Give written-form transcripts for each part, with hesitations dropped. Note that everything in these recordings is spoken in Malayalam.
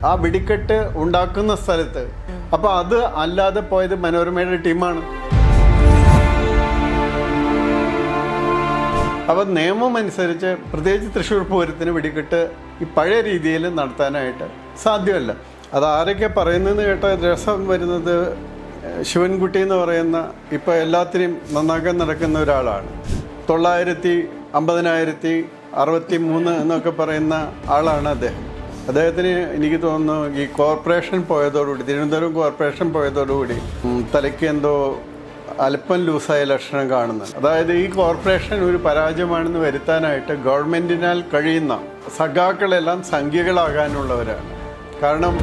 ആ വെടിക്കെട്ട് ഉണ്ടാക്കുന്ന സ്ഥലത്ത്. അപ്പൊ അത് അല്ലാതെ പോയത് മനോരമയുടെ ടീമാണ്. അപ്പൊ നിയമം അനുസരിച്ച് പ്രത്യേകിച്ച് തൃശ്ശൂർ പൂരത്തിന് വെടിക്കെട്ട് ഈ പഴയ രീതിയിൽ നടത്താനായിട്ട് സാധ്യമല്ല. അത് ആരൊക്കെ പറയുന്നതെന്ന് കേട്ട രസം വരുന്നത് ശിവൻകുട്ടി എന്ന് പറയുന്ന ഇപ്പൊ എല്ലാത്തിനെയും നന്നാക്കാൻ നടക്കുന്ന ഒരാളാണ്. 950,063 എന്നൊക്കെ പറയുന്ന ആളാണ് അദ്ദേഹം. അദ്ദേഹത്തിന് എനിക്ക് തോന്നുന്നു ഈ കോർപ്പറേഷൻ പോയതോടുകൂടി, തിരുവനന്തപുരം കോർപ്പറേഷൻ പോയതോടുകൂടി തലയ്ക്ക് എന്തോ അല്പം ലൂസായ ലക്ഷണം കാണുന്നത്. അതായത് ഈ കോർപ്പറേഷൻ ഒരു പരാജയമാണെന്ന് വരുത്താനായിട്ട് ഗവൺമെൻറ്റിനാൽ കഴിയുന്ന സഖാക്കളെല്ലാം സംഖ്യകളാകാനുള്ളവരാണ്. കാരണം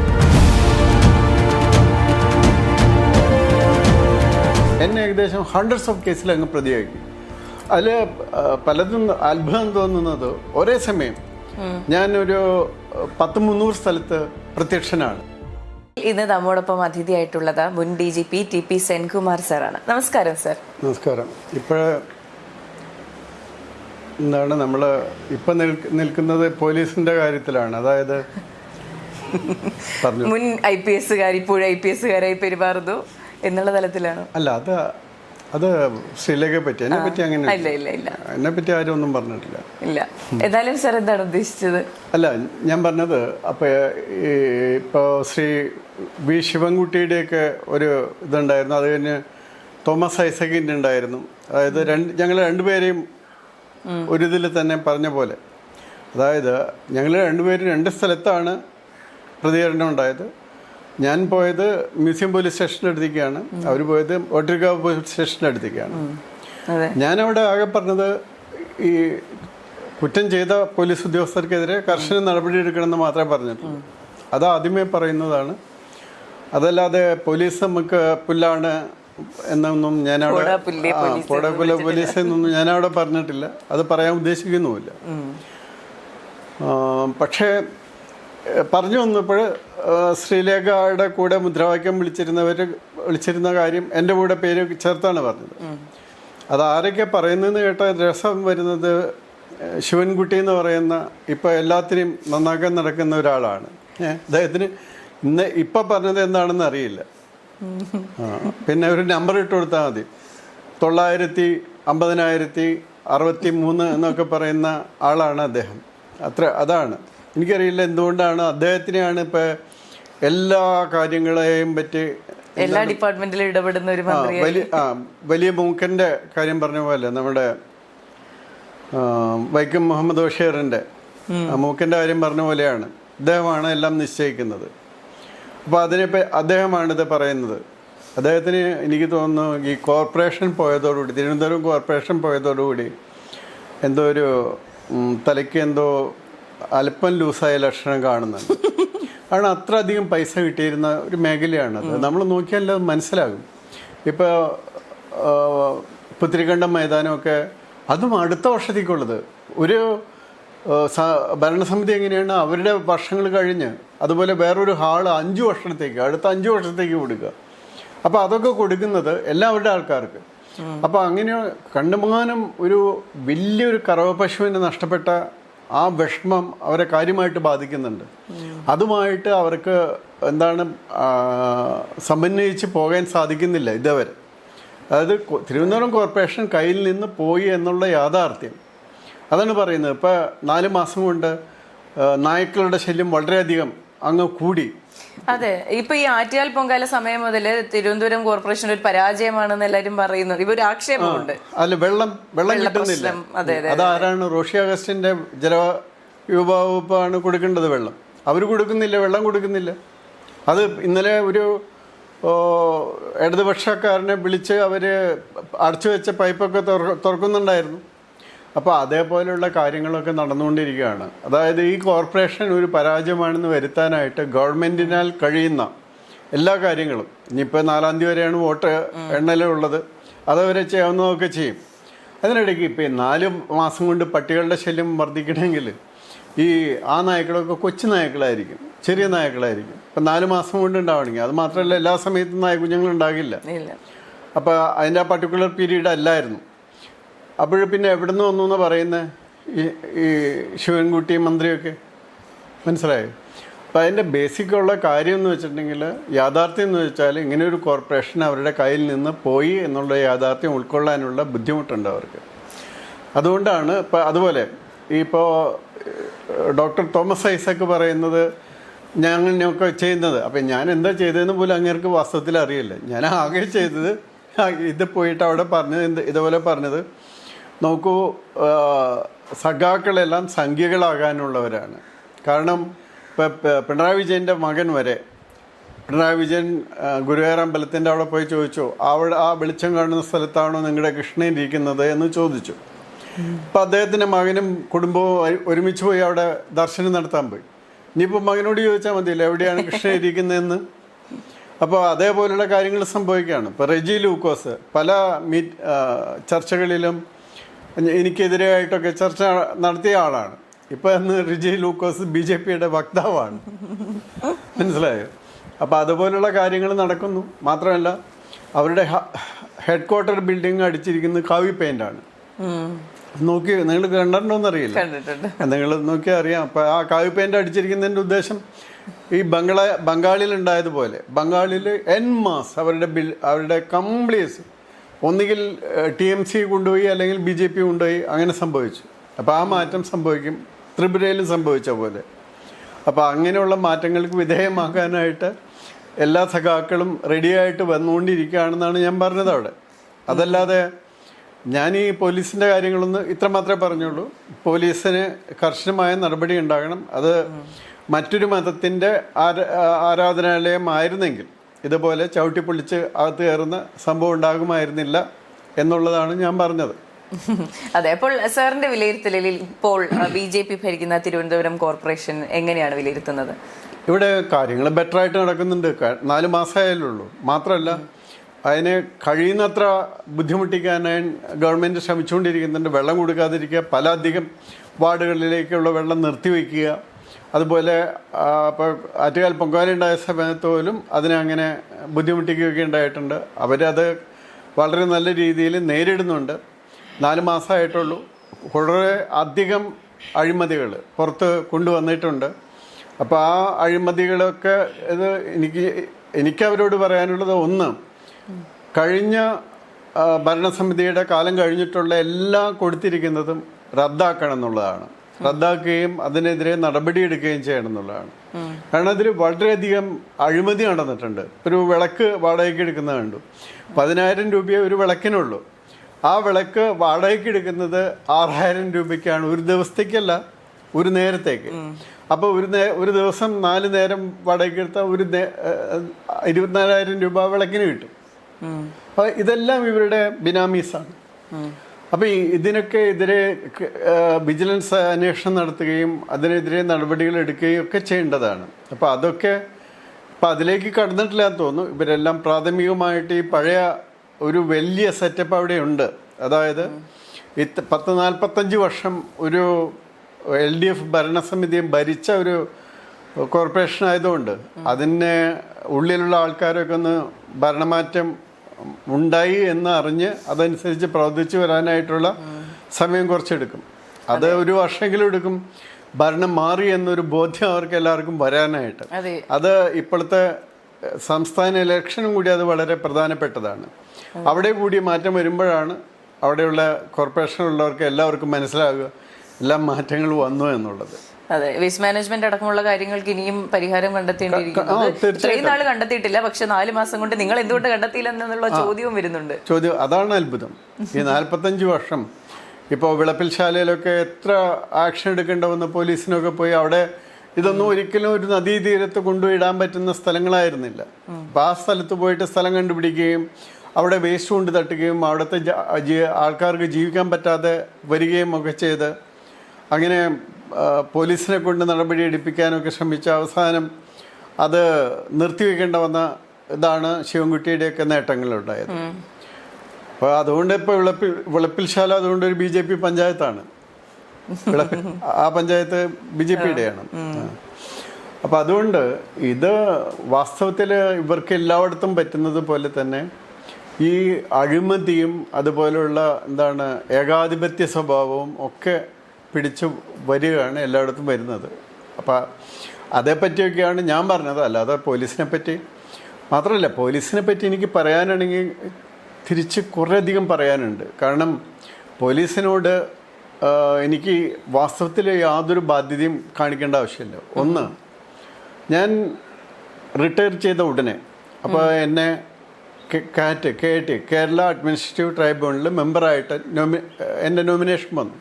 എന്നെ ഏകദേശം ഹൺഡ്രഡ്സ് ഓഫ് കേസിൽ അങ്ങ് പ്രതിയാക്കി. അതിൽ പലതും അത്ഭുതം തോന്നുന്നത് ഒരേ സമയം ഞാനൊരു 100-300 സ്ഥലത്ത് പ്രത്യക്ഷനാണ്. ഇന്ന് നമ്മോടൊപ്പം അതിഥിയായിട്ടുള്ളത് മുൻ DGP TP സെൻകുമാർ സാറാണ്. നമസ്കാരം സർ. നമസ്കാരം. എന്താണ് നമ്മൾ ഇപ്പം നിൽക്കുന്നത് പോലീസിന്റെ കാര്യത്തിലാണ്. അതായത് മുൻ IPS ഇപ്പോൾ IPS പെരുമാറുന്നു എന്നുള്ള തലത്തിലാണ്. അല്ല, അത് ശ്രീലേഖയെ പറ്റി, എന്നെ പറ്റി അങ്ങനെ എന്നെ പറ്റി ആരും ഒന്നും പറഞ്ഞിട്ടില്ല. ഇല്ല. എന്നാലും സാർ എന്താണ് ഉദ്ദേശിച്ചത്? അല്ല, ഞാൻ പറഞ്ഞത് ഇപ്പോൾ ശ്രീ വി ശിവൻകുട്ടിയുടെയൊക്കെ ഒരു ഇതുണ്ടായിരുന്നു. അത് കഴിഞ്ഞ് തോമസ് ഐസക്കിൻ്റെ ഉണ്ടായിരുന്നു. അതായത് ഞങ്ങൾ രണ്ടുപേരെയും ഒരു ഇതിൽ തന്നെ പറഞ്ഞ പോലെ, അതായത് ഞങ്ങൾ രണ്ടുപേരും 2 സ്ഥലത്താണ് പ്രതികരണം ഉണ്ടായത്. ഞാൻ പോയത് മ്യൂസിയം പോലീസ് സ്റ്റേഷൻ്റെ അടുത്തേക്കാണ്, അവർ പോയത് ഒട്രികാവ് പോലീസ് സ്റ്റേഷൻ്റെ അടുത്തേക്കാണ്. ഞാനവിടെ ആകെ പറഞ്ഞത് ഈ കുറ്റം ചെയ്ത പോലീസ് ഉദ്യോഗസ്ഥർക്കെതിരെ കർശന നടപടിയെടുക്കണമെന്ന് മാത്രമേ പറഞ്ഞിട്ടുള്ളൂ. അത് ആദ്യമേ പറയുന്നതാണ്. അതല്ലാതെ പോലീസ് നമുക്ക് പുല്ലാണ് എന്നൊന്നും ഞാനവിടെ പോലീസ് എന്നൊന്നും ഞാനവിടെ പറഞ്ഞിട്ടില്ല. അത് പറയാൻ ഉദ്ദേശിക്കുന്നുമില്ല. പക്ഷേ പറഞ്ഞു വന്നപ്പോൾ ശ്രീലേഖയുടെ കൂടെ മുദ്രാവാക്യം വിളിച്ചിരുന്ന കാര്യം എൻ്റെ കൂടെ പേര് ചേർത്താണ് പറഞ്ഞത്. അത് ആരൊക്കെ പറയുന്നതെന്ന് കേട്ട രസം വരുന്നത് ശിവൻകുട്ടി എന്ന് പറയുന്ന ഇപ്പം എല്ലാത്തിനെയും നന്നാക്കാൻ നടക്കുന്ന ഒരാളാണ്. അദ്ദേഹത്തിന് ഇപ്പം പറഞ്ഞത് എന്താണെന്ന് അറിയില്ല. പിന്നെ ഒരു നമ്പർ ഇട്ട് കൊടുത്താൽ മതി. 950,063 എന്നൊക്കെ പറയുന്ന ആളാണ് അദ്ദേഹം. അതാണ്. എനിക്കറിയില്ല എന്തുകൊണ്ടാണ് അദ്ദേഹത്തിനെയാണ് ഇപ്പം എല്ലാ കാര്യങ്ങളെയും പറ്റി എല്ലാ ഡിപ്പാർട്ട്മെന്റിലും ഇടപെടുന്ന ഒരു വലിയ മൂക്കൻ്റെ കാര്യം പറഞ്ഞ പോലെ നമ്മുടെ വൈക്കം മുഹമ്മദ് ബഷീറിൻ്റെ മൂക്കൻ്റെ കാര്യം പറഞ്ഞ പോലെയാണ്. അദ്ദേഹമാണ് എല്ലാം നിശ്ചയിക്കുന്നത്. അപ്പോൾ അദ്ദേഹമാണിത് പറയുന്നത്. അദ്ദേഹത്തിന് എനിക്ക് തോന്നുന്നു ഈ കോർപ്പറേഷൻ പോയതോടുകൂടി, തിരുവനന്തപുരം കോർപ്പറേഷൻ പോയതോടുകൂടി എന്തോ ഒരു തലയ്ക്ക് എന്തോ അല്പം ലൂസായ ലക്ഷണം കാണുന്നുണ്ട്. കാരണം അത്ര അധികം പൈസ കിട്ടിയിരുന്ന ഒരു മേഖലയാണത്. നമ്മൾ നോക്കിയാൽ അത് മനസ്സിലാകും. ഇപ്പോൾ പുത്തിരിക്കണ്ടം മൈതാനമൊക്കെ അതും അടുത്ത വർഷത്തേക്കുള്ളത്. ഒരു ഭരണസമിതി എങ്ങനെയാണ് അവരുടെ വർഷങ്ങൾ കഴിഞ്ഞ് അതുപോലെ വേറൊരു ഹാള് 5 വർഷത്തേക്ക്, അടുത്ത 5 വർഷത്തേക്ക് കൊടുക്കുക. അപ്പോൾ അതൊക്കെ കൊടുക്കുന്നത് എല്ലാവരുടെ ആൾക്കാർക്ക്. അപ്പോൾ അങ്ങനെ കണ്ടുമാനം ഒരു വലിയൊരു കറവ പശുവിനെ നഷ്ടപ്പെട്ട ആ വിഷമം അവരെ കാര്യമായിട്ട് ബാധിക്കുന്നുണ്ട്. അതുമായിട്ട് അവർക്ക് എന്താണ് സമന്വയിച്ച് പോകാൻ സാധിക്കുന്നില്ല ഇതുവരെ. അതായത് തിരുവനന്തപുരം കോർപ്പറേഷൻ കയ്യിൽ നിന്ന് പോയി എന്നുള്ള യാഥാർത്ഥ്യം അതാണ് പറയുന്നത്. ഇപ്പോൾ 4 മാസം കൊണ്ട് നായ്ക്കളുടെ ശല്യം വളരെയധികം അങ്ങ് കൂടി. അതെ, ഇപ്പൊ ഈ ആറ്റിയാൽ പൊങ്കാല സമയം മുതൽ തിരുവനന്തപുരം കോർപ്പറേഷൻ ഒരു പരാജയമാണെന്ന് എല്ലാവരും പറയുന്നത്. ഇപ്പൊ ഒരു ആക്ഷേപമുണ്ട്. അല്ല, വെള്ളം കിട്ടുന്നില്ല. അതാരാണ്? റോഷി അഗസ്റ്റിന്റെ ജലവിഭവമാണ് കൊടുക്കേണ്ടത് വെള്ളം. അവർ കൊടുക്കുന്നില്ല, വെള്ളം കൊടുക്കുന്നില്ല. അത് ഇന്നലെ ഒരു ഇടതുപക്ഷക്കാരനെ വിളിച്ച് അവർ അടച്ചു വെച്ച പൈപ്പൊക്കെ തുറക്കുന്നുണ്ടായിരുന്നു. അപ്പോൾ അതേപോലെയുള്ള കാര്യങ്ങളൊക്കെ നടന്നുകൊണ്ടിരിക്കുകയാണ്. അതായത് ഈ കോർപ്പറേഷൻ ഒരു പരാജയമാണെന്ന് വരുത്താനായിട്ട് ഗവൺമെൻറ്റിനാൽ കഴിയുന്ന എല്ലാ കാര്യങ്ങളും, ഇനിയിപ്പോൾ 4-ാം തീയതി വരെയാണ് വോട്ട് എണ്ണലുള്ളത്, അതവരെ ചെയ്യാവുന്നതൊക്കെ ചെയ്യും. അതിനിടയ്ക്ക് ഇപ്പോൾ 4 മാസം കൊണ്ട് പട്ടികളുടെ ശല്യം വർദ്ധിക്കണമെങ്കിൽ ആ നായ്ക്കളൊക്കെ കൊച്ചു നായ്ക്കളായിരിക്കും, ചെറിയ നായ്ക്കളായിരിക്കും. ഇപ്പം 4 മാസം കൊണ്ട് ഉണ്ടാവണമെങ്കിൽ, അത് മാത്രമല്ല എല്ലാ സമയത്തും നായ്ക്കുഞ്ഞുങ്ങളുണ്ടാകില്ല. അപ്പോൾ അതിൻ്റെ ആ പർട്ടിക്കുലർ പീരീഡ് അല്ലായിരുന്നു. അപ്പോൾ പിന്നെ എവിടെ നിന്ന് വന്നു എന്ന് പറയുന്നത് ഈ ശിവൻകുട്ടി മന്ത്രിയൊക്കെ മനസ്സിലായോ? അപ്പം അതിൻ്റെ ബേസിക്കുള്ള കാര്യം എന്ന് വെച്ചിട്ടുണ്ടെങ്കിൽ, യാഥാർത്ഥ്യം എന്ന് വെച്ചാൽ ഇങ്ങനെ ഒരു കോർപ്പറേഷൻ അവരുടെ കയ്യിൽ നിന്ന് പോയി എന്നുള്ള യാഥാർത്ഥ്യം ഉൾക്കൊള്ളാനുള്ള ബുദ്ധിമുട്ടുണ്ട് അവർക്ക്. അതുകൊണ്ടാണ് ഇപ്പം അതുപോലെ ഇപ്പോൾ ഡോക്ടർ തോമസ് ഐസക് പറയുന്നത് ഞങ്ങൾക്ക് ചെയ്യുന്നത്, അപ്പം ഞാൻ എന്താ ചെയ്തതെന്ന് പോലും അങ്ങേർക്ക് വാസ്തവത്തിൽ അറിയില്ല. ഞാൻ ആകെ ചെയ്തത് ഇത് പോയിട്ട് അവിടെ പറഞ്ഞത് ഇതുപോലെ പറഞ്ഞത്, നോക്കൂ, സഖാക്കളെല്ലാം സംഖ്യകളാകാനുള്ളവരാണ്. കാരണം ഇപ്പം പിണറായി വിജയൻ്റെ മകൻ വരെ, പിണറായി വിജയൻ ഗുരുവായൂർ അമ്പലത്തിൻ്റെ അവിടെ പോയി ചോദിച്ചു, അവിടെ ആ വെളിച്ചം കാണുന്ന സ്ഥലത്താണോ നിങ്ങളുടെ കൃഷ്ണൻ ഇരിക്കുന്നത് എന്ന് ചോദിച്ചു. അപ്പം അദ്ദേഹത്തിൻ്റെ മകനും കുടുംബവും ഒരുമിച്ച് പോയി അവിടെ ദർശനം നടത്താൻ പോയി. ഇനിയിപ്പോൾ മകനോട് ചോദിച്ചാൽ മതിയല്ലോ എവിടെയാണ് കൃഷ്ണൻ ഇരിക്കുന്നതെന്ന്. അപ്പോൾ അതേപോലുള്ള കാര്യങ്ങൾ സംഭവിക്കുകയാണ്. ഇപ്പോൾ റെജി ലൂക്കോസ് പല ചർച്ചകളിലും എനിക്കെതിരായിട്ടൊക്കെ ചർച്ച നടത്തിയ ആളാണ്. ഇപ്പം അന്ന് റെജി ലൂക്കോസ് BJPയുടെ വക്താവാണ്. മനസ്സിലായോ? അപ്പോൾ അതുപോലുള്ള കാര്യങ്ങൾ നടക്കുന്നു. മാത്രമല്ല അവരുടെ ഹെഡ് ക്വാർട്ടർ ബിൽഡിംഗ് അടിച്ചിരിക്കുന്നത് കാവി പെയിൻ്റാണ്. നോക്കി നിങ്ങൾ കണ്ടിട്ടുണ്ടോയെന്നറിയില്ല, നിങ്ങൾ നോക്കിയാൽ അറിയാം. അപ്പോൾ ആ കാവി പെയിൻ്റ് അടിച്ചിരിക്കുന്നതിൻ്റെ ഉദ്ദേശം ഈ ബംഗാളിലുണ്ടായതുപോലെ ബംഗാളിൽ മാസ് അവരുടെ കംപ്ലീറ്റ്സ് ഒന്നുകിൽ TMC കൊണ്ടുപോയി അല്ലെങ്കിൽ BJP കൊണ്ടുപോയി, അങ്ങനെ സംഭവിച്ചു. അപ്പോൾ ആ മാറ്റം സംഭവിക്കും. ത്രിപുരയിലും സംഭവിച്ച പോലെ. അപ്പോൾ അങ്ങനെയുള്ള മാറ്റങ്ങൾക്ക് വിധേയമാക്കാനായിട്ട് എല്ലാ സഖാക്കളും റെഡിയായിട്ട് വന്നുകൊണ്ടിരിക്കുകയാണെന്നാണ് ഞാൻ പറഞ്ഞത് അവിടെ. അതല്ലാതെ ഞാൻ ഈ പോലീസിൻ്റെ കാര്യങ്ങളൊന്നും ഇത്ര മാത്രമേ പറഞ്ഞുള്ളൂ. പോലീസിന് കർശനമായ നടപടി ഉണ്ടാകണം. അത് മറ്റൊരു മതത്തിൻ്റെ ആരാധനാലയമായിരുന്നെങ്കിൽ ഇതുപോലെ ചവിട്ടിപ്പൊളിച്ച് അകത്ത് കയറുന്ന സംഭവം ഉണ്ടാകുമായിരുന്നില്ല എന്നുള്ളതാണ് ഞാൻ പറഞ്ഞത്. അതെ. അപ്പോൾ സാറിന്റെ വിലയിരുത്തലിൽ ഇപ്പോൾ BJP ഭരിക്കുന്ന തിരുവനന്തപുരം കോർപ്പറേഷൻ എങ്ങനെയാണ് വിലയിരുത്തുന്നത്? ഇവിടെ കാര്യങ്ങൾ ബെറ്ററായിട്ട് നടക്കുന്നുണ്ട്. 4 മാസമായാലുള്ളൂ. മാത്രമല്ല അതിനെ കഴിയുന്നത്ര ബുദ്ധിമുട്ടിക്കാനായി ഗവൺമെൻറ് ശ്രമിച്ചുകൊണ്ടിരിക്കുന്നുണ്ട്. വെള്ളം കൊടുക്കാതിരിക്കുക, പല അധികം വാർഡുകളിലേക്കുള്ള വെള്ളം നിർത്തിവെക്കുക. അതുപോലെ ഇപ്പോൾ ആറ്റുകാൽ പൊങ്കാല ഉണ്ടായ സമയത്ത് പോലും അതിനെ അങ്ങനെ ബുദ്ധിമുട്ടിക്കുകയൊക്കെ ഉണ്ടായിട്ടുണ്ട്. അവരത് വളരെ നല്ല രീതിയിൽ നേരിടുന്നുണ്ട്. 4 മാസമായിട്ടുള്ളൂ. വളരെ അധികം അഴിമതികൾ പുറത്ത് കൊണ്ടുവന്നിട്ടുണ്ട്. അപ്പോൾ ആ അഴിമതികളൊക്കെ ഇത് എനിക്കവരോട് പറയാനുള്ളത്, ഒന്ന്, കഴിഞ്ഞ ഭരണസമിതിയുടെ കാലം കഴിഞ്ഞിട്ടുള്ള എല്ലാം കൊടുത്തിരിക്കുന്നതും റദ്ദാക്കണം എന്നുള്ളതാണ്. റദ്ദാക്കുകയും അതിനെതിരെ നടപടിയെടുക്കുകയും ചെയ്യണം എന്നുള്ളതാണ്. കാരണം അതിൽ വളരെയധികം അഴിമതി നടന്നിട്ടുണ്ട്. ഒരു വിളക്ക് വാടകയ്ക്ക് എടുക്കുന്നത് കണ്ടു. 10,000 രൂപയെ ഒരു വിളക്കിനുള്ളൂ. ആ വിളക്ക് വാടകയ്ക്ക് എടുക്കുന്നത് 6,000 രൂപയ്ക്കാണ്. ഒരു ദിവസത്തേക്കല്ല, ഒരു നേരത്തേക്ക്. അപ്പോൾ ഒരു ദിവസം 4 നേരം വാടകയ്ക്ക് എടുത്താൽ 24,000 രൂപ വിളക്കിന് കിട്ടും. അപ്പോൾ ഇതെല്ലാം ഇവരുടെ ബിനാമീസാണ്. അപ്പോൾ ഇതിനൊക്കെ എതിരെ വിജിലൻസ് അന്വേഷണം നടത്തുകയും അതിനെതിരെ നടപടികൾ എടുക്കുകയും ഒക്കെ ചെയ്യേണ്ടതാണ്. അപ്പോൾ അതൊക്കെ ഇപ്പം അതിലേക്ക് കടന്നിട്ടില്ലാന്ന് തോന്നുന്നു. ഇവരെല്ലാം പ്രാഥമികമായിട്ട് ഈ പഴയ ഒരു വലിയ സെറ്റപ്പ് അവിടെ ഉണ്ട്. അതായത് 10-45 വർഷം ഒരു LDF ഭരണസമിതിയും ഭരിച്ച ഒരു കോർപ്പറേഷൻ ആയതുകൊണ്ട് അതിന് ഉള്ളിലുള്ള ആൾക്കാരൊക്കെ ഒന്ന് ഭരണമാറ്റം ഉണ്ടായി എന്ന് അറിഞ്ഞ് അതനുസരിച്ച് പ്രവർത്തിച്ചു വരാനായിട്ടുള്ള സമയം കുറച്ചെടുക്കും. അത് ഒരു വർഷമെങ്കിലും എടുക്കും. ഭരണം മാറി എന്നൊരു ബോധ്യം അവർക്ക് എല്ലാവർക്കും വരാനായിട്ട്. അത് ഇപ്പോഴത്തെ സംസ്ഥാന ഇലക്ഷനും കൂടി അത് വളരെ പ്രധാനപ്പെട്ടതാണ്. അവിടെ കൂടി മാറ്റം വരുമ്പോഴാണ് അവിടെയുള്ള കോർപ്പറേഷനിലുള്ളവർക്ക് എല്ലാവർക്കും മനസ്സിലാകുക എല്ലാ മാറ്റങ്ങളും വന്നു എന്നുള്ളത്. അതെ, വേസ്റ്റ് മാനേജ്മെന്റ് അടക്കമുള്ള കാര്യങ്ങൾക്ക് ഇനിയും പരിഹാരം കണ്ടെത്തേണ്ടിയിരിക്കുന്നത്. ഇത്രയും നാൾ കണ്ടെത്തിയിട്ടില്ല, പക്ഷെ 4 മാസം കൊണ്ട് നിങ്ങൾ എന്തുകൊണ്ട് കണ്ടെത്തിയില്ല എന്നുള്ള ചോദ്യവും വരുന്നുണ്ട്. അതാണ് അത്ഭുതം. ഈ 45 വർഷം ഇപ്പോൾ വിളപ്പിൽശാലയിലൊക്കെ എത്ര ആക്ഷൻ എടുക്കേണ്ടവെന്ന് പോലീസിനൊക്കെ പോയി അവിടെ ഇതൊന്നും ഒരിക്കലും ഒരു നദീതീരത്ത് കൊണ്ടുപോയിടാൻ പറ്റുന്ന സ്ഥലങ്ങളായിരുന്നില്ല. അപ്പം ആ സ്ഥലത്ത് പോയിട്ട് സ്ഥലം കണ്ടുപിടിക്കുകയും അവിടെ വേസ്റ്റ് കൊണ്ട് തട്ടുകയും അവിടുത്തെ ആൾക്കാർക്ക് ജീവിക്കാൻ പറ്റാതെ വരികയും ഒക്കെ ചെയ്ത് അങ്ങനെ പോലീസിനെ കൊണ്ട് നടപടി എടുപ്പിക്കാനൊക്കെ ശ്രമിച്ച അവസാനം അത് നിർത്തിവെക്കേണ്ട വന്ന ഇതാണ് ശിവൻകുട്ടിയുടെയൊക്കെ നേട്ടങ്ങളുണ്ടായത്. അപ്പോൾ അതുകൊണ്ട് ഇപ്പോൾ വിളപ്പിൽശാല അതുകൊണ്ട് ഒരു BJP പഞ്ചായത്താണ്. ആ പഞ്ചായത്ത് BJPയുടെയാണ്. അപ്പം അതുകൊണ്ട് ഇത് വാസ്തവത്തിൽ ഇവർക്ക് എല്ലായിടത്തും പറ്റുന്നത് പോലെ തന്നെ ഈ അഴിമതിയും അതുപോലെയുള്ള ഏകാധിപത്യ സ്വഭാവവും ഒക്കെ പിടിച്ചു വരികയാണ് എല്ലായിടത്തും വരുന്നത്. അപ്പം അതേപ്പറ്റിയൊക്കെയാണ് ഞാൻ പറഞ്ഞത്. അല്ലാതെ പോലീസിനെ പറ്റി മാത്രമല്ല, പോലീസിനെ പറ്റി എനിക്ക് പറയാനാണെങ്കിൽ തിരിച്ച് കുറേയധികം പറയാനുണ്ട്. കാരണം പോലീസിനോട് എനിക്ക് വാസ്തവത്തിൽ യാതൊരു ബാധ്യതയും കാണിക്കേണ്ട ആവശ്യമില്ല. ഒന്ന്, ഞാൻ റിട്ടയർ ചെയ്ത ഉടനെ അപ്പോൾ എന്നെ KAT കേരള അഡ്മിനിസ്ട്രേറ്റീവ് ട്രൈബ്യൂണലിൽ മെമ്പറായിട്ട് എൻ്റെ നോമിനേഷൻ വന്നു.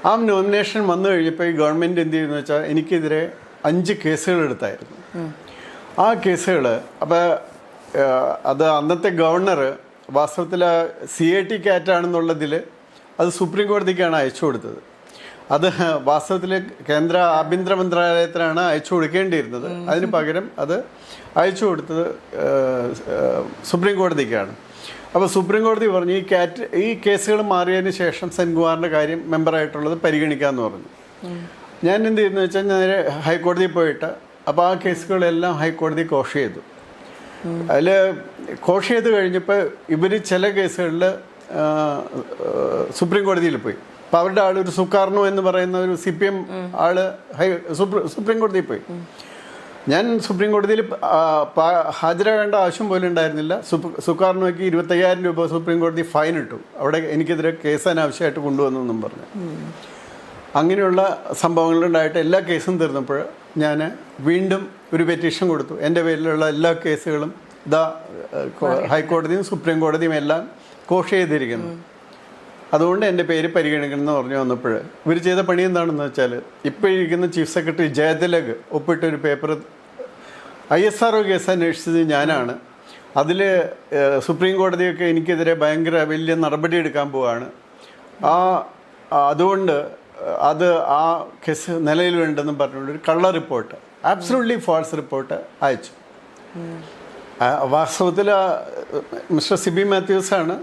ആ നോമിനേഷൻ വന്നു കഴിഞ്ഞപ്പോൾ ഈ ഗവൺമെൻറ് എന്ത് ചെയ്യുന്നു വെച്ചാൽ എനിക്കെതിരെ 5 കേസുകൾ എടുത്തായിരുന്നു. ആ കേസുകൾ അപ്പോൾ അത് അന്നത്തെ ഗവർണർ വാസ്തവത്തിൽ CAT ആണെന്നുള്ളതിൽ അത് സുപ്രീം കോടതിക്കാണ് അയച്ചു കൊടുത്തത്. അത് വാസ്തവത്തിൽ കേന്ദ്ര ആഭ്യന്തര മന്ത്രാലയത്തിനാണ് അയച്ചു കൊടുക്കേണ്ടിയിരുന്നത്. അതിന് പകരം അത് അയച്ചു കൊടുത്തത് സുപ്രീം കോടതിക്കാണ്. അപ്പോൾ സുപ്രീം കോടതി പറഞ്ഞു ഈ കേസുകൾ മാറിയതിന് ശേഷം സെൻകുമാറിൻ്റെ കാര്യം മെമ്പറായിട്ടുള്ളത് പരിഗണിക്കാമെന്ന് പറഞ്ഞു. ഞാൻ എന്ത് ചെയ്യുന്നു വെച്ചാൽ നേരെ ഹൈക്കോടതിയിൽ പോയിട്ട് അപ്പോൾ ആ കേസുകളെല്ലാം ഹൈക്കോടതി കോഷ് ചെയ്തു. അതിൽ കോഷ് ചെയ്ത് കഴിഞ്ഞപ്പോൾ ഇവർ ചില കേസുകളിൽ സുപ്രീം കോടതിയിൽ പോയി. അപ്പോൾ അവരുടെ ഒരു സുക്കാർണോ എന്ന് പറയുന്ന ഒരു CPM ആള് സുപ്രീം കോടതിയിൽ പോയി. ഞാൻ സുപ്രീം കോടതിയിൽ ഹാജരാകേണ്ട ആവശ്യം പോലും ഉണ്ടായിരുന്നില്ല. സുക്കാർണോയ്ക്ക് 25,000 രൂപ സുപ്രീം കോടതി ഫൈൻ ഇട്ടു. അവിടെ എനിക്കെതിരെ കേസ് അനാവശ്യമായിട്ട് കൊണ്ടുവന്നെന്നും പറഞ്ഞു. അങ്ങനെയുള്ള സംഭവങ്ങളുണ്ടായിട്ട് എല്ലാ കേസും തീർന്നപ്പോൾ ഞാൻ വീണ്ടും ഒരു പെറ്റീഷൻ കൊടുത്തു. എൻ്റെ പേരിലുള്ള എല്ലാ കേസുകളും ഹൈക്കോടതിയും സുപ്രീം കോടതിയും എല്ലാം കോഷ് ചെയ്തിരിക്കുന്നു, അതുകൊണ്ട് എൻ്റെ പേര് പരിഗണിക്കണമെന്ന് പറഞ്ഞു വന്നപ്പോൾ ഇവർ ചെയ്ത പണി എന്താണെന്ന് വെച്ചാൽ ഇപ്പോഴിരിക്കുന്ന ചീഫ് സെക്രട്ടറി ജയതിലക് ഒപ്പിട്ടൊരു പേപ്പർ ISRO കേസ് അന്വേഷിച്ചത് ഞാനാണ്, അതിൽ സുപ്രീം കോടതിയൊക്കെ എനിക്കെതിരെ ഭയങ്കര വലിയ നടപടി എടുക്കാൻ പോവുകയാണ്, അതുകൊണ്ട് അത് ആ കേസ് നിലയിൽ വേണ്ടെന്നും പറഞ്ഞുകൊണ്ട് ഒരു കള്ള റിപ്പോർട്ട്, ആബ്സല്യൂട്ട്ലി ഫാൾസ് റിപ്പോർട്ട് അയച്ചു. വാസ്തവത്തിൽ മിസ്റ്റർ സിബി മാത്യൂസാണ്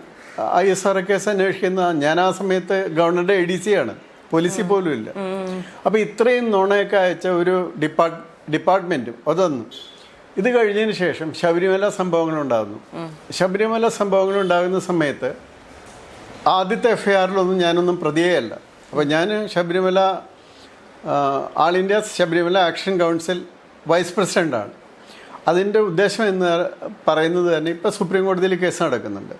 ISRO കേസ് അന്വേഷിക്കുന്ന. ഞാൻ ആ സമയത്ത് ഗവർണറുടെ ADC ആണ്, പോലീസിൽ പോലും ഇല്ല. അപ്പോൾ ഇത്രയും നുണയൊക്കെ അയച്ച ഒരു ഡിപ്പാർട്ട്മെൻറ്റും അതൊന്നും. ഇത് കഴിഞ്ഞതിന് ശേഷം ശബരിമല സംഭവങ്ങളുണ്ടാകുന്നു. ശബരിമല സംഭവങ്ങളുണ്ടാകുന്ന സമയത്ത് ആദ്യത്തെ FIR-ലൊന്നും ഞാനൊന്നും പ്രതിയല്ല. അപ്പോൾ ഞാൻ Sabarimala all India Sabarimala action council vice പ്രസിഡൻ്റാണ്. അതിൻ്റെ ഉദ്ദേശം എന്ന് പറയുന്നത് തന്നെ ഇപ്പോൾ സുപ്രീം കോടതിയിൽ കേസ് നടക്കുന്നുണ്ട്,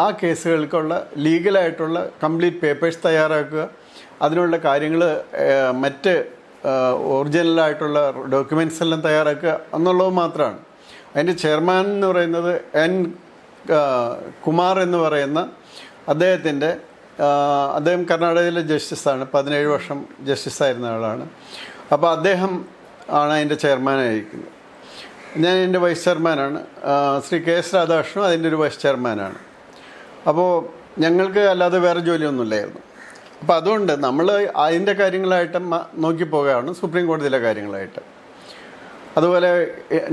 ആ കേസുകൾക്കുള്ള ലീഗലായിട്ടുള്ള കംപ്ലീറ്റ് പേപ്പേഴ്സ് തയ്യാറാക്കുക, അതിനുള്ള കാര്യങ്ങൾ മറ്റ് ഒറിജിനലായിട്ടുള്ള ഡോക്യുമെൻറ്റ്സ് എല്ലാം തയ്യാറാക്കുക എന്നുള്ളത് മാത്രമാണ്. അതിൻ്റെ ചെയർമാൻ എന്ന് പറയുന്നത് N. കുമാർ എന്ന് പറയുന്ന അദ്ദേഹം കർണാടകയിലെ ജസ്റ്റിസാണ്, 17 വർഷം ജസ്റ്റിസായിരുന്ന ആളാണ്. അപ്പോൾ അദ്ദേഹം ആണ് അതിൻ്റെ ചെയർമാനായിരിക്കുന്നത്. ഞാൻ എൻ്റെ വൈസ് ചെയർമാനാണ്. ശ്രീ KS രാധാകൃഷ്ണൻ അതിൻ്റെ ഒരു വൈസ് ചെയർമാനാണ്. അപ്പോൾ ഞങ്ങൾക്ക് അല്ലാതെ വേറെ ജോലിയൊന്നുമില്ലായിരുന്നു. അപ്പോൾ അതുകൊണ്ട് നമ്മൾ അതിൻ്റെ കാര്യങ്ങളായിട്ട് നോക്കിപ്പോവുകയാണ്, സുപ്രീം കോടതിയിലെ കാര്യങ്ങളായിട്ട്. അതുപോലെ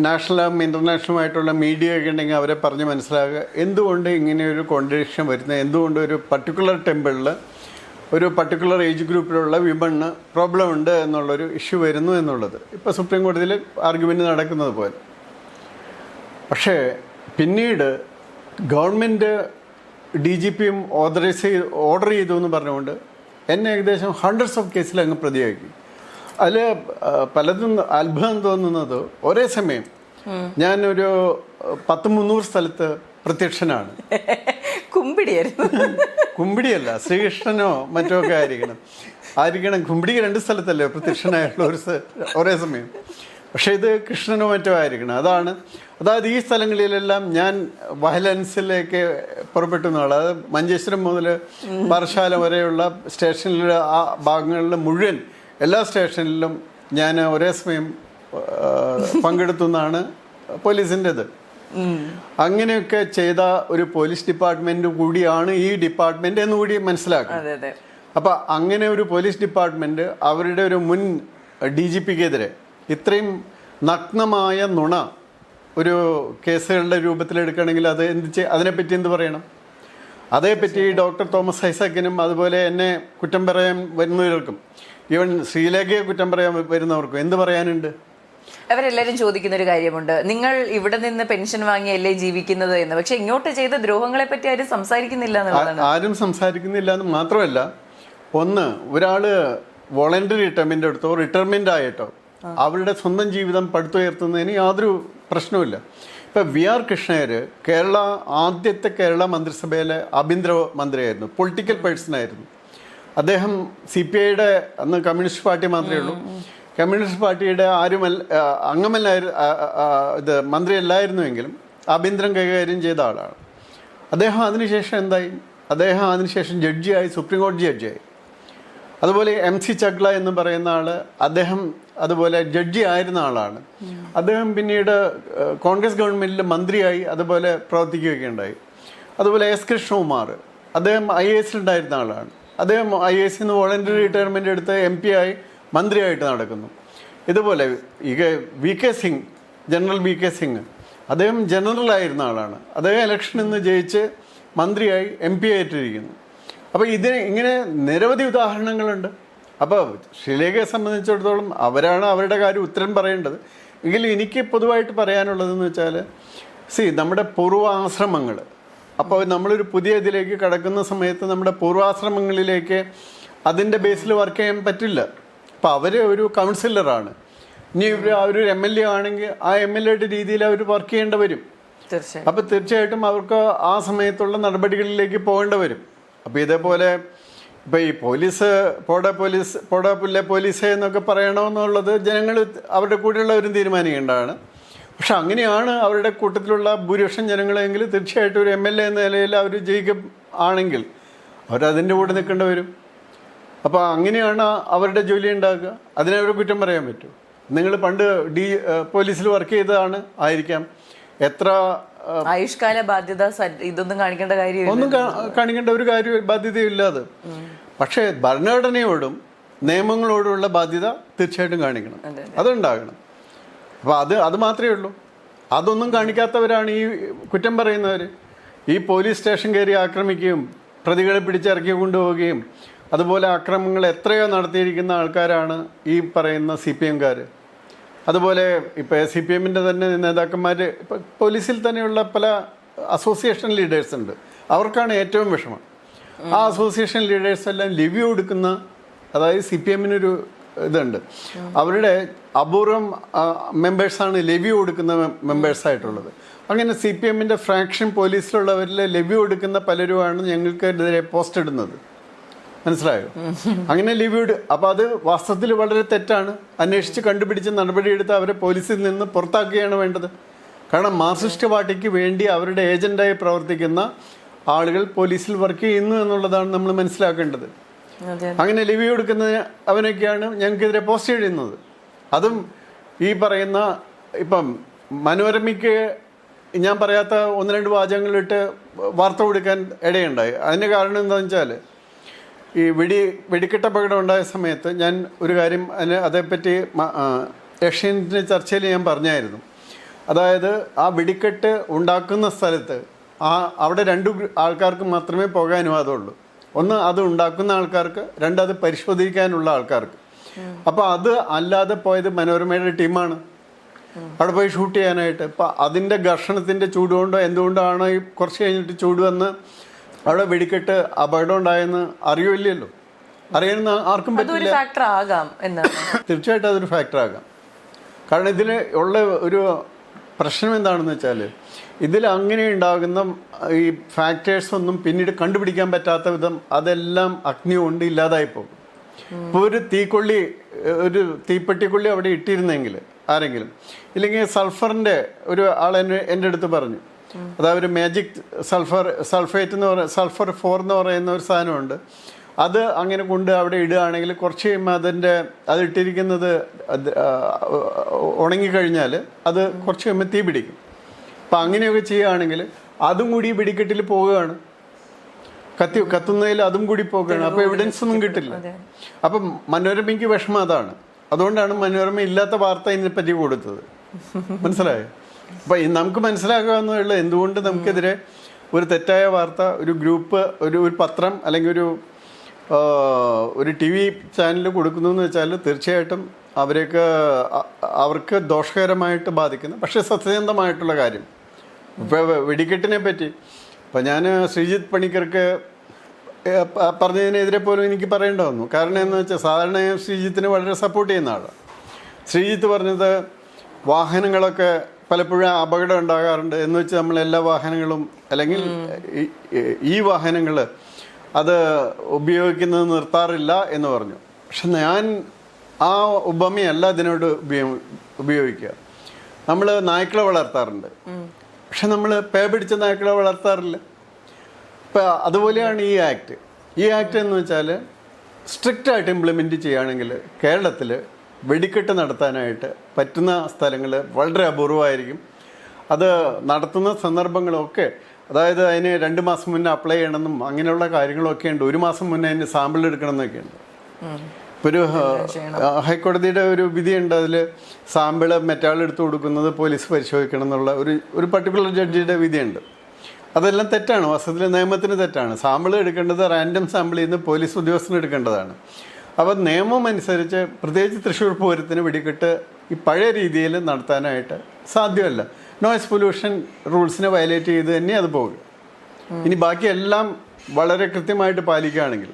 നാഷണലും ഇൻ്റർനാഷണലുമായിട്ടുള്ള മീഡിയ ഒക്കെ ഉണ്ടെങ്കിൽ അവരെ പറഞ്ഞ് മനസ്സിലാക്കുക എന്തുകൊണ്ട് ഇങ്ങനെയൊരു കോൺട്രഡിക്ഷൻ വരുന്നത്, എന്തുകൊണ്ട് ഒരു പർട്ടിക്കുലർ ടെമ്പിളിൽ ഒരു പർട്ടിക്കുലർ ഏജ് ഗ്രൂപ്പിലുള്ള വിമണിന് പ്രോബ്ലം ഉണ്ട് എന്നുള്ളൊരു ഇഷ്യൂ വരുന്നു എന്നുള്ളത് ഇപ്പോൾ സുപ്രീം കോടതിയിൽ ആർഗ്യുമെൻ്റ് നടക്കുന്നത് പോലെ. പക്ഷേ പിന്നീട് ഗവൺമെൻറ് DGPയും ഓർഡർ ചെയ്തു എന്ന് പറഞ്ഞുകൊണ്ട് എന്നെ ഏകദേശം ഹൺഡ്രഡ്സ് ഓഫ് കേസിൽ അങ്ങ് പ്രതിയാക്കി. അതിൽ പലതും അത്ഭുതം തോന്നുന്നത് ഒരേ സമയം ഞാനൊരു 100-300 സ്ഥലത്ത് പ്രത്യക്ഷനാണ്. കുമ്പിടിയല്ല, ശ്രീകൃഷ്ണനോ മറ്റോ ഒക്കെ ആയിരിക്കണം. കുമ്പിടി 2 സ്ഥലത്തല്ലേ പ്രത്യക്ഷനായുള്ള ഒരേ സമയം. പക്ഷേ ഇത് കൃഷ്ണനോ മറ്റോ ആയിരിക്കണം. അതായത് ഈ സ്ഥലങ്ങളിലെല്ലാം ഞാൻ വയലൻസിലേക്ക് പുറപ്പെട്ടുന്ന ആൾ. അത് മഞ്ചേശ്വരം മുതൽ പാറശാല വരെയുള്ള സ്റ്റേഷനിലെ ആ ഭാഗങ്ങളിലെ മുഴുവൻ എല്ലാ സ്റ്റേഷനിലും ഞാൻ ഒരേ സമയം പങ്കെടുത്തുന്നാണ് പോലീസിൻ്റെത്. അങ്ങനെയൊക്കെ ചെയ്ത ഒരു പോലീസ് ഡിപ്പാർട്ട്മെന്റ് കൂടിയാണ് ഈ ഡിപ്പാർട്ട്മെന്റ് എന്ന് കൂടി മനസ്സിലാക്കുക. അപ്പം അങ്ങനെ ഒരു പോലീസ് ഡിപ്പാർട്ട്മെന്റ് അവരുടെ ഒരു മുൻ DGPക്കെതിരെ ഇത്രയും നഗ്നമായ നുണ ഒരു കേസുകളുടെ രൂപത്തിലെടുക്കുകയാണെങ്കിൽ അതിനെപ്പറ്റി എന്ത് പറയണം? അതേപ്പറ്റി ഡോക്ടർ തോമസ് ഐസക്കിനും അതുപോലെ എന്നെ കുറ്റം പറയാൻ വരുന്നവർക്കും, ഈവൻ ശ്രീലേഖയെ കുറ്റം പറയാൻ വരുന്നവർക്കും എന്ത് പറയാനുണ്ട്? അവരെല്ലാവരും ചോദിക്കുന്ന ഒരു കാര്യമുണ്ട്, നിങ്ങൾ ഇവിടെ നിന്ന് പെൻഷൻ വാങ്ങിയല്ലേ ജീവിക്കുന്നത് എന്ന്. പക്ഷെ ഇങ്ങോട്ട് ചെയ്ത ദ്രോഹങ്ങളെ പറ്റി ആരും സംസാരിക്കുന്നില്ല എന്നുള്ളതാണ്. ആരും സംസാരിക്കുന്നില്ല എന്ന് മാത്രമല്ല, ഒരാള് വോളണ്ടറി റിട്ടയർമെന്റ് എടുത്തോ റിട്ടയർമെന്റ് ആയിട്ടോ അവരുടെ സ്വന്തം ജീവിതം പടുത്തുയർത്തുന്നതിന് യാതൊരു പ്രശ്നവുമില്ല. ഇപ്പം VR കൃഷ്ണയ്യർ ആദ്യത്തെ കേരള മന്ത്രിസഭയിലെ ആഭ്യന്തര മന്ത്രിയായിരുന്നു, പൊളിറ്റിക്കൽ പേഴ്സൺ ആയിരുന്നു. അദ്ദേഹം CPIയുടെ അന്ന് കമ്മ്യൂണിസ്റ്റ് പാർട്ടി മാത്രമേ ഉള്ളൂ, കമ്മ്യൂണിസ്റ്റ് പാർട്ടിയുടെ ഇത് മന്ത്രിയല്ലായിരുന്നുവെങ്കിലും ആഭ്യന്തരം കൈകാര്യം ചെയ്ത ആളാണ് അദ്ദേഹം. അതിനുശേഷം എന്തായി? അദ്ദേഹം അതിനുശേഷം ജഡ്ജിയായി, സുപ്രീം കോടതി ജഡ്ജിയായി. അതുപോലെ MC ചഗ്ല എന്ന് പറയുന്ന ആൾ, അദ്ദേഹം അതുപോലെ ജഡ്ജി ആയിരുന്ന ആളാണ്. അദ്ദേഹം പിന്നീട് കോൺഗ്രസ് ഗവൺമെൻറ്റിൽ മന്ത്രിയായി അതുപോലെ പ്രവർത്തിക്കുകയൊക്കെ ഉണ്ടായി. അതുപോലെ S കൃഷ്ണകുമാർ, അദ്ദേഹം IAS ഉണ്ടായിരുന്ന ആളാണ്. അദ്ദേഹം IAS നിന്ന് വോളണ്ടറി റിട്ടയർമെൻ്റ് എടുത്ത് MP ആയി മന്ത്രിയായിട്ട് നടക്കുന്നു. ഇതുപോലെ VK Singh, general VK Singh, അദ്ദേഹം ജനറലായിരുന്ന ആളാണ്. അദ്ദേഹം ഇലക്ഷനിൽ നിന്ന് ജയിച്ച് മന്ത്രിയായി MP ആയിട്ടിരിക്കുന്നു. അപ്പോൾ ഇങ്ങനെ നിരവധി ഉദാഹരണങ്ങളുണ്ട്. അപ്പോൾ ശ്രീലേഖയെ സംബന്ധിച്ചിടത്തോളം അവരാണ് അവരുടെ കാര്യം ഉത്തരം പറയേണ്ടത്. എങ്കിലും എനിക്ക് പൊതുവായിട്ട് പറയാനുള്ളതെന്ന് വെച്ചാൽ, നമ്മുടെ പൂർവാശ്രമങ്ങൾ, അപ്പോൾ നമ്മളൊരു പുതിയ ഇതിലേക്ക് കടക്കുന്ന സമയത്ത് നമ്മുടെ പൂർവാശ്രമങ്ങളിലേക്ക് അതിൻ്റെ ബേസിൽ വർക്ക് ചെയ്യാൻ പറ്റില്ല. അപ്പോൾ അവർ ഒരു കൗൺസിലറാണ്, ഇനി അവരൊരു MLA ആണെങ്കിൽ ആ MLAയുടെ രീതിയിൽ അവർ വർക്ക് ചെയ്യേണ്ടി വരും. അപ്പോൾ തീർച്ചയായിട്ടും അവർക്ക് ആ സമയത്തുള്ള നടപടികളിലേക്ക് പോകേണ്ടി വരും. അപ്പോൾ ഇതേപോലെ ഇപ്പോൾ ഈ പോടാ പുല്ലെ പോലീസ് എന്നൊക്കെ പറയണമെന്നുള്ളത് ജനങ്ങൾ അവരുടെ കൂടെയുള്ളവരും തീരുമാനിക്കേണ്ടതാണ്. പക്ഷെ അങ്ങനെയാണ് അവരുടെ കൂട്ടത്തിലുള്ള ഭൂരിപക്ഷം ജനങ്ങളെങ്കിൽ തീർച്ചയായിട്ടും ഒരു MLA എന്ന നിലയിൽ അവർ ജയിക്കും ആണെങ്കിൽ അവരതിൻ്റെ കൂടെ നിൽക്കേണ്ടി വരും. അപ്പോൾ അങ്ങനെയാണ് അവരുടെ ജോലി ഉണ്ടാക്കുക. അതിനവരെ കുറ്റം പറയാൻ പറ്റും. നിങ്ങൾ പണ്ട് പോലീസിൽ വർക്ക് ചെയ്തതാണ് ആയിരിക്കാം, എത്ര ആയുഷ്കാല ബാധ്യത ഇതൊന്നും കാണിക്കേണ്ട കാര്യം ഒന്നും കാണിക്കേണ്ട ഒരു കാര്യം ബാധ്യതയില്ലാതെ. പക്ഷേ ഭരണഘടനയോടും നിയമങ്ങളോടുള്ള ബാധ്യത തീർച്ചയായിട്ടും കാണിക്കണം, അതുണ്ടാകണം. അപ്പോൾ അത് മാത്രമേ ഉള്ളൂ. അതൊന്നും കാണിക്കാത്തവരാണ് ഈ കുറ്റം പറയുന്നവർ. ഈ പോലീസ് സ്റ്റേഷൻ കയറി ആക്രമിക്കുകയും പ്രതികളെ പിടിച്ചിറക്കി കൊണ്ടുപോവുകയും അതുപോലെ അക്രമങ്ങൾ എത്രയോ നടത്തിയിരിക്കുന്ന ആൾക്കാരാണ് ഈ പറയുന്ന CPMകാർ. അതുപോലെ ഇപ്പോൾ CPMൻ്റെ തന്നെ നേതാക്കന്മാർ, ഇപ്പോൾ പോലീസിൽ തന്നെയുള്ള പല അസോസിയേഷൻ ലീഡേഴ്സ് ഉണ്ട്, അവർക്കാണ് ഏറ്റവും വിഷമം. ആ അസോസിയേഷൻ ലീഡേഴ്സ് എല്ലാം ലിവ്യൂ കൊടുക്കുന്ന, അതായത് CPMനൊരു ഇതുണ്ട്, അവരുടെ അപൂർവം മെമ്പേഴ്സാണ് ലിവ്യൂ കൊടുക്കുന്ന മെമ്പേഴ്സായിട്ടുള്ളത്. അങ്ങനെ CPMൻ്റെ ഫ്രാക്ഷൻ പോലീസിലുള്ളവരിൽ ലിവ്യൂ കൊടുക്കുന്ന പലരുമാണ് ഞങ്ങൾക്കെതിരെ പോസ്റ്റ് ഇടുന്നത്. മനസ്സിലായോ? അങ്ങനെ ലിവ്യൂഡ്. അപ്പോൾ അത് വാസ്തവത്തിൽ വളരെ തെറ്റാണ്. അന്വേഷിച്ച് കണ്ടുപിടിച്ച് നടപടിയെടുത്ത് അവരെ പോലീസിൽ നിന്ന് പുറത്താക്കുകയാണ് വേണ്ടത്. കാരണം മാർക്സിസ്റ്റ് പാർട്ടിക്ക് വേണ്ടി അവരുടെ ഏജൻ്റായി പ്രവർത്തിക്കുന്ന ആളുകൾ പോലീസിൽ വർക്ക് ചെയ്യുന്നു എന്നുള്ളതാണ് നമ്മൾ മനസ്സിലാക്കേണ്ടത്. അങ്ങനെ ലിവ്യൂ എടുക്കുന്ന അവനൊക്കെയാണ് ഞങ്ങൾക്കെതിരെ പോസ്റ്റ് ചെയ്യുന്നത്. അതും ഈ പറയുന്ന ഇപ്പം മനോരമയ്ക്ക് ഞാൻ പറയാത്ത 1-2 വാചകങ്ങളിട്ട് വാർത്ത കൊടുക്കാൻ ഇടയുണ്ടായി. അതിൻ്റെ കാരണം എന്താണെന്ന് വെച്ചാൽ, ഈ വെടിക്കെട്ട് അപകടം ഉണ്ടായ സമയത്ത് ഞാൻ ഒരു കാര്യം അതേപ്പറ്റി ഏഷ്യാനെറ്റിൻ്റെ ചർച്ചയിൽ ഞാൻ പറഞ്ഞായിരുന്നു. അതായത് ആ വെടിക്കെട്ട് ഉണ്ടാക്കുന്ന സ്ഥലത്ത് അവിടെ 2 ആൾക്കാർക്ക് മാത്രമേ പോകാൻ അനുവാദമുള്ളൂ. ഒന്ന് അത് ഉണ്ടാക്കുന്ന ആൾക്കാർക്ക്, 2 അത് പരിശോധിക്കാനുള്ള ആൾക്കാർക്ക്. അപ്പോൾ അത് അല്ലാതെ പോയത് മനോരമയുടെ ടീമാണ് അവിടെ പോയി ഷൂട്ട് ചെയ്യാനായിട്ട്. അപ്പം അതിൻ്റെ ഘർഷണത്തിൻ്റെ ചൂട് കൊണ്ടോ എന്തുകൊണ്ടാണ് ഈ കുറച്ച് കഴിഞ്ഞിട്ട് ചൂട് വന്ന് അവിടെ വെടിക്കെട്ട് അപകടം ഉണ്ടായെന്ന് അറിയില്ലല്ലോ. അറിയുന്ന ആർക്കും പറ്റില്ല. തീർച്ചയായിട്ടും അതൊരു ഫാക്ടർ ആകാം. കാരണം ഇതിൽ ഉള്ള ഒരു പ്രശ്നം എന്താണെന്ന് വെച്ചാൽ, ഇതിൽ അങ്ങനെ ഉണ്ടാകുന്ന ഈ ഫാക്ടേഴ്സ് ഒന്നും പിന്നീട് കണ്ടുപിടിക്കാൻ പറ്റാത്ത വിധം അതെല്ലാം അഗ്നി കൊണ്ട് ഇല്ലാതായിപ്പോകും. ഇപ്പോൾ ഒരു തീപ്പെട്ടിക്കൊള്ളി അവിടെ ഇട്ടിരുന്നെങ്കിൽ ആരെങ്കിലും, ഇല്ലെങ്കിൽ സൾഫറിൻ്റെ ഒരു ആൾ എൻ്റെ അടുത്ത് പറഞ്ഞു, അതായത് ഒരു മാജിക് സൾഫേറ്റ് എന്ന് പറയുന്ന സൾഫർ 4 എന്ന് പറയുന്ന ഒരു സാധനമുണ്ട്. അത് അങ്ങനെ കൊണ്ട് അവിടെ ഇടുകയാണെങ്കിൽ കുറച്ച് കഴിയുമ്പോൾ അത് ഇട്ടിരിക്കുന്നത് ഉണങ്ങിക്കഴിഞ്ഞാൽ അത് കുറച്ച് കഴിയുമ്പോൾ തീ പിടിക്കും. അപ്പം അങ്ങനെയൊക്കെ ചെയ്യുകയാണെങ്കിൽ അതും കൂടി വെടിക്കെട്ടിൽ പോവുകയാണ്, കത്തുന്നതിൽ അതും കൂടി പോവുകയാണ്. അപ്പോൾ എവിഡൻസ് ഒന്നും കിട്ടില്ല. അപ്പം മനോരമയ്ക്ക് വിഷമം അതാണ്. അതുകൊണ്ടാണ് മനോരമ ഇല്ലാത്ത വാർത്ത ഇതിനെപ്പറ്റി കൊടുത്തത്. മനസ്സിലായോ? അപ്പം നമുക്ക് മനസ്സിലാക്കാവുന്നതുള്ള എന്തുകൊണ്ട് നമുക്കെതിരെ ഒരു തെറ്റായ വാർത്ത ഒരു ഗ്രൂപ്പ്, ഒരു പത്രം അല്ലെങ്കിൽ ഒരു TV ചാനൽ കൊടുക്കുന്നു എന്ന് വെച്ചാൽ തീർച്ചയായിട്ടും അവർക്ക് ദോഷകരമായിട്ട് ബാധിക്കുന്ന, പക്ഷേ സത്യസന്ധമായിട്ടുള്ള കാര്യം. ഇപ്പോൾ വെടിക്കെട്ടിനെ പറ്റി ഇപ്പം ഞാൻ ശ്രീജിത്ത് പണിക്കർക്ക് പറഞ്ഞതിനെതിരെ പോലും എനിക്ക് പറയേണ്ട വന്നു. കാരണം എന്ന് വെച്ചാൽ സാധാരണ ശ്രീജിത്തിനെ വളരെ സപ്പോർട്ട് ചെയ്യുന്ന ആളാണ്. ശ്രീജിത്ത് പറഞ്ഞത് വാഹനങ്ങളൊക്കെ പലപ്പോഴും അപകടം ഉണ്ടാകാറുണ്ട് എന്ന് വെച്ച് നമ്മൾ എല്ലാ വാഹനങ്ങളും അല്ലെങ്കിൽ ഈ വാഹനങ്ങൾ അത് ഉപയോഗിക്കുന്നത് നിർത്താറില്ല എന്ന് പറഞ്ഞു. പക്ഷെ ഞാൻ ആ ഉപമയല്ല അതിനോട് ഉപയോഗിക്കുക. നമ്മൾ നായ്ക്കളെ വളർത്താറുണ്ട്, പക്ഷെ നമ്മൾ പേ പിടിച്ച നായ്ക്കളെ വളർത്താറില്ല. ഇപ്പം അതുപോലെയാണ് ഈ ആക്ട്. ഈ ആക്ട് എന്ന് വെച്ചാൽ സ്ട്രിക്റ്റായിട്ട് ഇംപ്ലിമെൻറ്റ് ചെയ്യുകയാണെങ്കിൽ കേരളത്തിൽ വെടിക്കെട്ട് നടത്താനായിട്ട് പറ്റുന്ന സ്ഥലങ്ങൾ വളരെ അപൂർവമായിരിക്കും. അത് നടത്തുന്ന സന്ദർഭങ്ങളൊക്കെ, അതായത് അതിന് 2 മാസം മുന്നേ അപ്ലൈ ചെയ്യണമെന്നും അങ്ങനെയുള്ള കാര്യങ്ങളൊക്കെ ഉണ്ട്. 1 മാസം മുന്നേ അതിന് സാമ്പിൾ എടുക്കണം എന്നൊക്കെ ഉണ്ട്. ഇപ്പോൾ ഒരു ഹൈക്കോടതിയുടെ ഒരു വിധിയുണ്ട്, അതിൽ സാമ്പിൾ മെറ്റാൾ എടുത്തു കൊടുക്കുന്നത് പോലീസ് പരിശോധിക്കണം എന്നുള്ള ഒരു പർട്ടിക്കുലർ ജഡ്ജിയുടെ വിധിയുണ്ട്. അതെല്ലാം തെറ്റാണ്, വാസ്തവത്തിൽ നിയമത്തിന് തെറ്റാണ്. സാമ്പിൾ എടുക്കേണ്ടത് റാൻഡം സാമ്പിളിൽ നിന്ന് പോലീസ് ഉദ്യോഗസ്ഥന് എടുക്കേണ്ടതാണ്. അപ്പോൾ നിയമം അനുസരിച്ച് പ്രത്യേകിച്ച് തൃശ്ശൂർ പൂരത്തിന് വെടിക്കെട്ട് ഈ പഴയ രീതിയിൽ നടത്താനായിട്ട് സാധ്യമല്ല. നോയ്സ് പൊല്യൂഷൻ റൂൾസിനെ വയലേറ്റ് ചെയ്ത് തന്നെ അത് പോകും. ഇനി ബാക്കിയെല്ലാം വളരെ കൃത്യമായിട്ട് പാലിക്കുകയാണെങ്കിൽ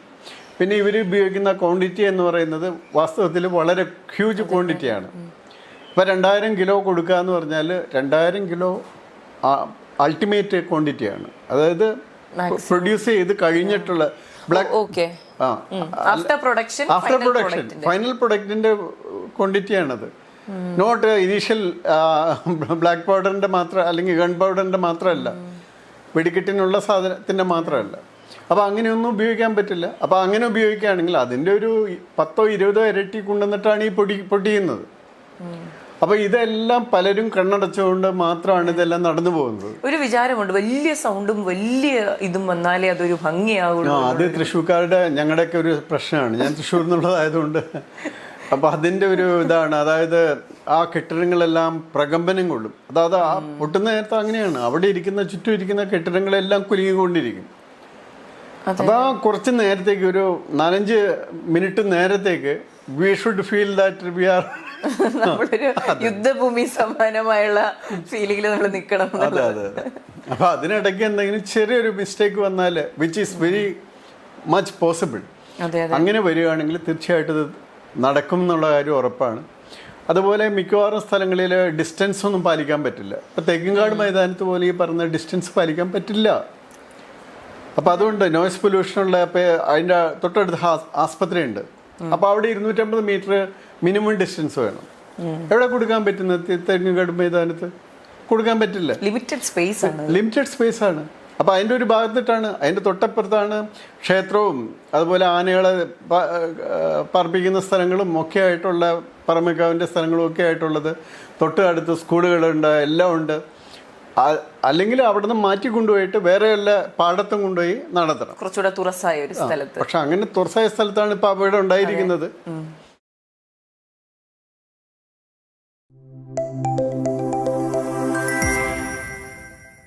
പിന്നെ ഇവർ ഉപയോഗിക്കുന്ന ക്വാണ്ടിറ്റി എന്ന് പറയുന്നത് വാസ്തവത്തിൽ വളരെ ഹ്യൂജ് ക്വാണ്ടിറ്റിയാണ്. ഇപ്പോൾ 2000 കിലോ കൊടുക്കുക എന്ന് പറഞ്ഞാൽ 2000 കിലോ അൾട്ടിമേറ്റ് ക്വാണ്ടിറ്റിയാണ്. അതായത് പ്രൊഡ്യൂസ് ചെയ്ത് കഴിഞ്ഞിട്ടുള്ള ബ്ലാക്ക് ആഫ്റ്റർ പ്രൊഡക്ഷൻ ഫൈനൽ പ്രൊഡക്റ്റിന്റെ ക്വാണ്ടിറ്റിയാണത്. നോട്ട് ഇനീഷ്യൽ ബ്ലാക്ക് പൗഡറിന്റെ മാത്രം അല്ലെങ്കിൽ ഗൺ പൗഡറിന്റെ മാത്രമല്ല, വെടിക്കെട്ടിനുള്ള സാധനത്തിന്റെ മാത്രമല്ല. അപ്പോൾ അങ്ങനെയൊന്നും ഉപയോഗിക്കാൻ പറ്റില്ല. അപ്പോൾ അങ്ങനെ ഉപയോഗിക്കുകയാണെങ്കിൽ അതിൻ്റെ ഒരു 10-20 ഇരട്ടി കൊണ്ടുവന്നിട്ടാണ് ഈ പൊടിയുന്നത്. അപ്പോൾ ഇതെല്ലാം പലരും കണ്ണടച്ചുകൊണ്ട് മാത്രമാണ് ഇതെല്ലാം നടന്നു പോകുന്നത്. ഒരു വിചാരമുണ്ട്, വലിയ സൗണ്ടും വലിയ ഇതും വന്നാലേ അതൊരു ഭംഗിയാവുള്ളൂ. അത് തൃശ്ശൂർക്കാരുടെ ഞങ്ങളുടെയൊക്കെ ഒരു പ്രശ്നമാണ്. ഞാൻ തൃശ്ശൂർ എന്നുള്ളതായതുകൊണ്ട് അപ്പോൾ അതിൻ്റെ ഒരു ഇതാണ്. അതായത് ആ കെട്ടിടങ്ങളെല്ലാം പ്രകമ്പനം കൊള്ളും. അതായത് ആ പൊട്ടുന്ന നേരത്തെ അങ്ങനെയാണ്. അവിടെ ഇരിക്കുന്ന ചുറ്റും ഇരിക്കുന്ന കെട്ടിടങ്ങളെല്ലാം കുലുങ്ങിക്കൊണ്ടിരിക്കും. അപ്പോൾ ആ കുറച്ച് നേരത്തേക്ക്, ഒരു 4-5 മിനിറ്റ് നേരത്തേക്ക് we should feel that we are നമ്മളൊരു യുദ്ധഭൂമി സമാനമായുള്ള ഫീലിംഗിൽ നമ്മൾ നിൽക്കണം. അതെ അതെ അതെ. അപ്പോൾ അതിനിടയ്ക്ക് എന്തെങ്കിലും ചെറിയൊരു മിസ്റ്റേക്ക് വന്നാൽ, which is very much possible, അങ്ങനെ വരികയാണെങ്കിൽ തീർച്ചയായിട്ടും ഇത് നടക്കും എന്നുള്ള കാര്യം ഉറപ്പാണ്. അതുപോലെ മിക്കവാറും സ്ഥലങ്ങളിൽ ഡിസ്റ്റൻസ് ഒന്നും പാലിക്കാൻ പറ്റില്ല. ഇപ്പോൾ തെക്കിൻകാട് മൈതാനത്ത് പോലെ ഈ പറഞ്ഞ ഡിസ്റ്റൻസ് പാലിക്കാൻ പറ്റില്ല. അപ്പോൾ അതുകൊണ്ട് നോയ്സ് പൊല്യൂഷനുള്ള ഇപ്പോൾ അതിൻ്റെ തൊട്ടടുത്ത് ആസ്പത്രി ഉണ്ട്. അപ്പോൾ അവിടെ 250 മീറ്റർ മിനിമം ഡിസ്റ്റൻസ് വേണം. എവിടെ കൊടുക്കാൻ പറ്റുന്നത്? തെങ്ങിൻകാട് മൈതാനത്ത് കൊടുക്കാൻ പറ്റില്ല. ലിമിറ്റഡ് സ്പേസ് ആണ്. അപ്പോൾ അതിൻ്റെ ഒരു ഭാഗത്തിട്ടാണ്, അതിൻ്റെ തൊട്ടപ്പുറത്താണ് ക്ഷേത്രവും അതുപോലെ ആനകളെ പാർപ്പിക്കുന്ന സ്ഥലങ്ങളും ഒക്കെ ആയിട്ടുള്ള, പറമ്പിക്കാവിൻ്റെ സ്ഥലങ്ങളും ഒക്കെ ആയിട്ടുള്ളത്. തൊട്ട് അടുത്ത് സ്കൂളുകളുണ്ട്, എല്ലാം ഉണ്ട്. അല്ലെങ്കിൽ അവിടെ നിന്ന് മാറ്റി കൊണ്ടുപോയിട്ട് വേറെ എല്ലാ പാടത്തും കൊണ്ടുപോയി നടത്തണം, കുറച്ചുകൂടെ തുറസായ ഒരു സ്ഥലത്ത്. പക്ഷെ അങ്ങനെ തുറസായ സ്ഥലത്താണ് ഇപ്പോൾ അപകടം ഉണ്ടായിരിക്കുന്നത്.